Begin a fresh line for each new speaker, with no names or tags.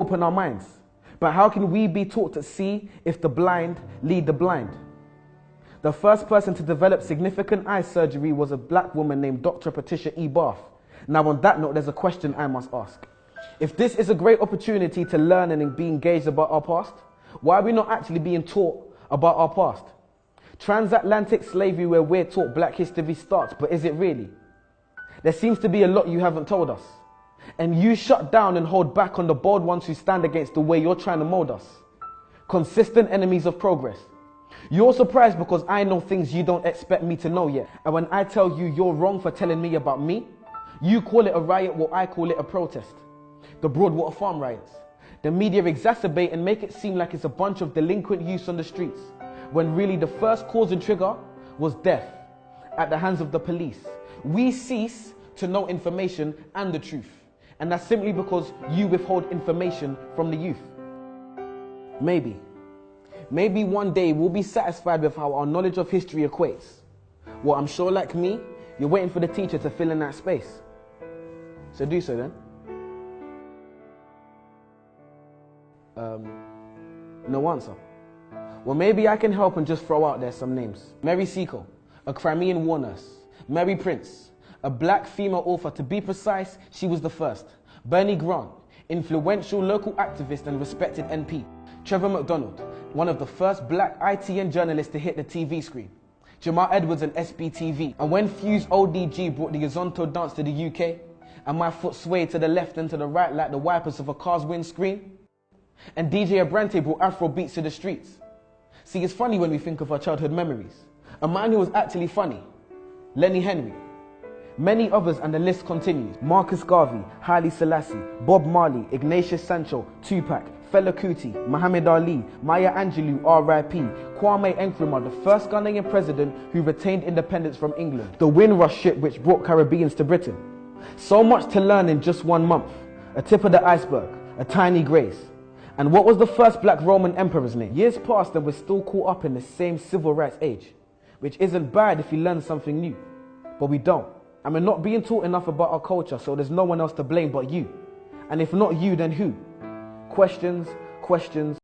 open our minds. But how can we be taught to see if the blind lead the blind? The first person to develop significant eye surgery was a black woman named Dr. Patricia E. Bath. Now on that note, there's a question I must ask. If this is a great opportunity to learn and be engaged about our past, why are we not actually being taught about our past? Transatlantic slavery, where we're taught black history starts, but is it really? There seems to be a lot you haven't told us. And you shut down and hold back on the bold ones who stand against the way you're trying to mold us. Consistent enemies of progress. You're surprised because I know things you don't expect me to know yet. And when I tell you you're wrong for telling me about me, you call it a riot while I call it a protest. The Broadwater Farm riots. The media exacerbate and make it seem like it's a bunch of delinquent youths on the streets, when really the first cause and trigger was death at the hands of the police. We cease to know information and the truth. And that's simply because you withhold information from the youth. Maybe one day we'll be satisfied with how our knowledge of history equates. Well, I'm sure like me, you're waiting for the teacher to fill in that space. So do so then. No answer. Well, maybe I can help and just throw out there some names. Mary Seacole, a Crimean war nurse. Mary Prince, a black female author. To be precise, she was the first. Bernie Grant, influential local activist and respected NP. Trevor McDonald, one of the first black ITN journalists to hit the TV screen. Jamal Edwards and SBTV. And when Fuse ODG brought the Yazonto dance to the UK, and my foot swayed to the left and to the right like the wipers of a car's windscreen, and DJ Abrante brought Afro beats to the streets. See, it's funny when we think of our childhood memories. A man who was actually funny, Lenny Henry. Many others, and the list continues. Marcus Garvey, Haile Selassie, Bob Marley, Ignatius Sancho, Tupac, Fela Kuti, Muhammad Ali, Maya Angelou, R.I.P., Kwame Nkrumah, the first Ghanaian president who retained independence from England, the Windrush ship which brought Caribbeans to Britain. So much to learn in just 1 month. A tip of the iceberg, a tiny grace. And what was the first black Roman emperor's name? Years passed and we're still caught up in the same civil rights age, which isn't bad if you learn something new, but we don't. And we're not being taught enough about our culture, so there's no one else to blame but you. And if not you, then who? Questions, questions,